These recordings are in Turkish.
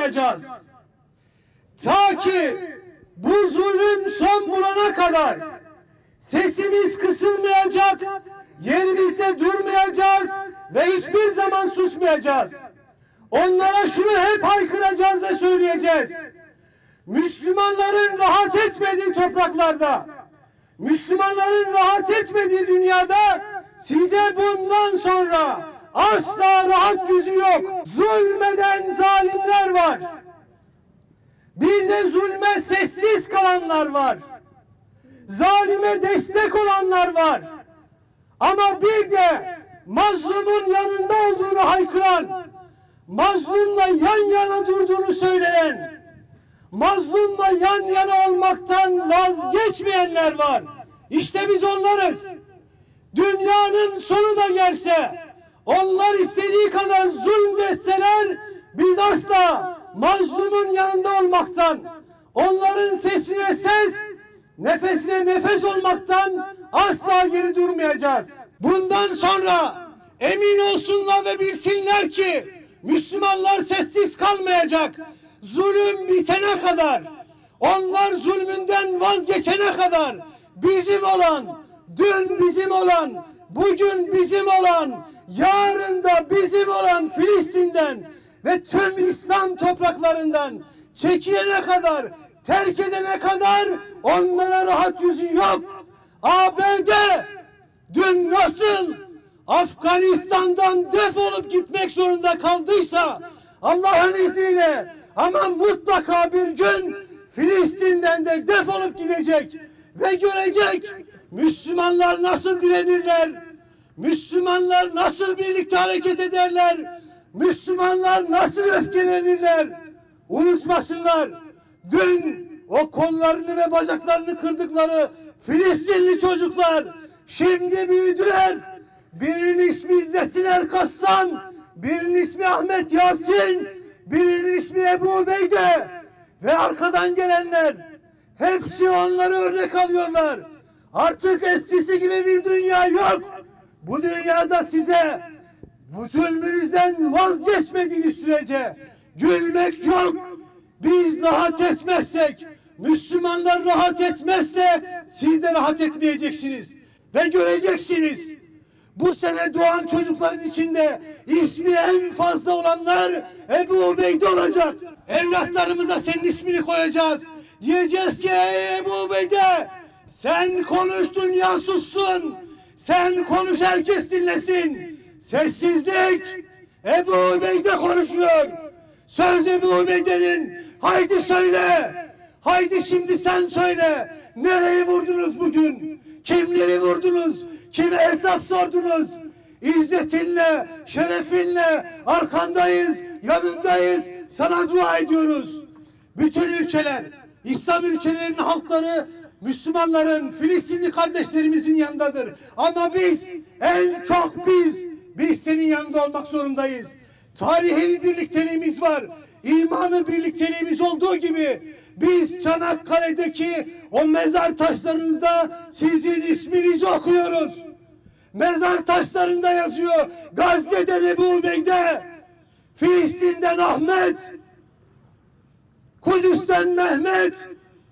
durmayacağız. Ta ki bu zulüm son bulana kadar sesimiz kısılmayacak, yerimizde durmayacağız ve hiçbir zaman susmayacağız. Onlara şunu hep haykıracağız ve söyleyeceğiz. Müslümanların rahat etmediği topraklarda, Müslümanların rahat etmediği dünyada size bundan sonra asla rahat yüzü yok. Zulmeden zalimler var. Bir de zulme sessiz kalanlar var. Zalime destek olanlar var. Ama bir de mazlumun yanında olduğunu haykıran, mazlumla yan yana durduğunu söyleyen, mazlumla yan yana olmaktan vazgeçmeyenler var. İşte biz onlarız. Dünyanın sonu da gelse, onlar istediği kadar zulmetseler, biz asla mazlumun yanında olmaktan, onların sesine ses, nefesine nefes olmaktan asla geri durmayacağız. Bundan sonra emin olsunlar ve bilsinler ki Müslümanlar sessiz kalmayacak. Zulüm bitene kadar, onlar zulmünden vazgeçene kadar bizim olan, dün bizim olan, bugün bizim olan, yarın da bizim olan Filistin'den ve tüm İslam topraklarından çekilene kadar, terk edene kadar onlara rahat yüzü yok. ABD dün nasıl Afganistan'dan defolup gitmek zorunda kaldıysa Allah'ın izniyle ama mutlaka bir gün Filistin'den de defolup gidecek ve görecek Müslümanlar nasıl direnirler, Müslümanlar nasıl birlikte hareket ederler, Müslümanlar nasıl öfkelenirler. Unutmasınlar, dün o kollarını ve bacaklarını kırdıkları Filistinli çocuklar şimdi büyüdüler. Birinin ismi İzzettin Erkaslan, birinin ismi Ahmet Yasin, birinin ismi Ebu Ubeyde ve arkadan gelenler hepsi onları örnek alıyorlar. Artık eskisi gibi bir dünya yok. Bu dünyada size bu zulmünüzden vazgeçmediğiniz sürece gülmek yok. Biz rahat etmezsek, Müslümanlar rahat etmezse siz de rahat etmeyeceksiniz. Ve göreceksiniz. Bu sene doğan çocukların içinde ismi en fazla olanlar Ebu Ubeyde olacak. Evlatlarımıza senin ismini koyacağız. Diyeceğiz ki ey Ebu Ubeyde, sen konuş dünya sussun. Sen konuş herkes dinlesin. Sessizlik. Ebu Ubeyde konuşuyor. Söz Ebu Ubeyde'nin. Haydi söyle. Haydi şimdi sen söyle. Nereyi vurdunuz bugün? Kimleri vurdunuz? Kime hesap sordunuz? İzzetinle, şerefinle arkandayız, yanındayız. Sana dua ediyoruz. Bütün ülkeler, İslam ülkelerinin halkları Müslümanların, Filistinli kardeşlerimizin yanındadır. Ama biz, en çok biz senin yanında olmak zorundayız. Tarihi bir birlikteliğimiz var. İmanı birlikteliğimiz olduğu gibi biz Çanakkale'deki o mezar taşlarında sizin isminizi okuyoruz. Mezar taşlarında yazıyor Gazze'den Ebu Ubeyde, Filistin'den Ahmet, Kudüs'ten Mehmet.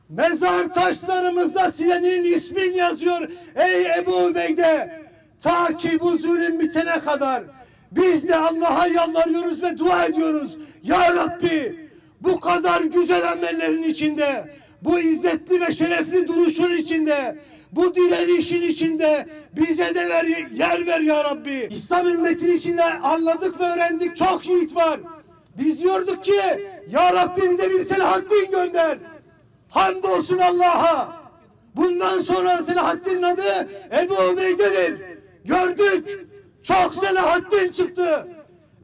Mezar taşlarımızda senin ismin yazıyor ey Ebu Ubeyde. Ta ki bu zulüm bitene kadar biz de Allah'a yalvarıyoruz ve dua ediyoruz. Ya Rabbi, bu kadar güzel amellerin içinde, bu izzetli ve şerefli duruşun içinde, bu direnişin içinde bize de yer ver ya Rabbi. İslam ümmetinin içinde anladık ve öğrendik çok yiğit var. Biz diyorduk ki ya Rabbi bize bir Selahaddin gönder. Hamdolsun Allah'a. Bundan sonra Selahaddin'in adı Ebu Ubeyde'dir. Gördük. Çok Selahaddin çıktı.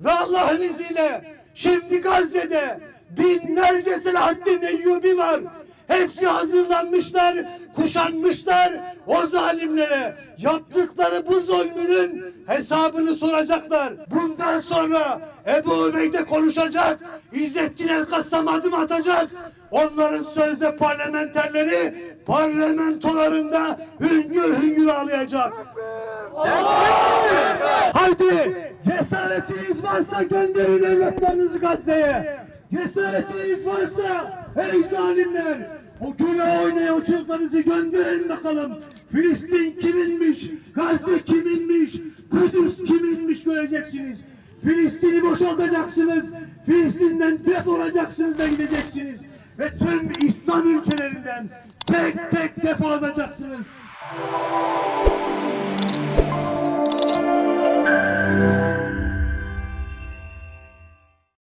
Ve Allah'ın izniyle şimdi Gazze'de binlerce Selahaddin Eyyubi var. Hepsi hazırlanmışlar, kuşanmışlar. O zalimlere yaptıkları bu zulmünün hesabını soracaklar. Bundan sonra Ebu Ubeyde konuşacak, İzzettin Erkaslan adım atacak. Onların sözde parlamenterleri parlamentolarında hüngür hüngür ağlayacak. Haydi cesaretiniz varsa gönderin evlatlarınızı Gazze'ye. Cesaretiniz varsa ey zalimler, o günah oynayan o çocuklarınızı gönderin bakalım. Filistin kiminmiş, Gazze kiminmiş, Kudüs kiminmiş göreceksiniz. Filistin'i boşaltacaksınız, Filistin'den defolacaksınız da gideceksiniz. Ve tüm İslam ülkelerinden tek tek defolacaksınız.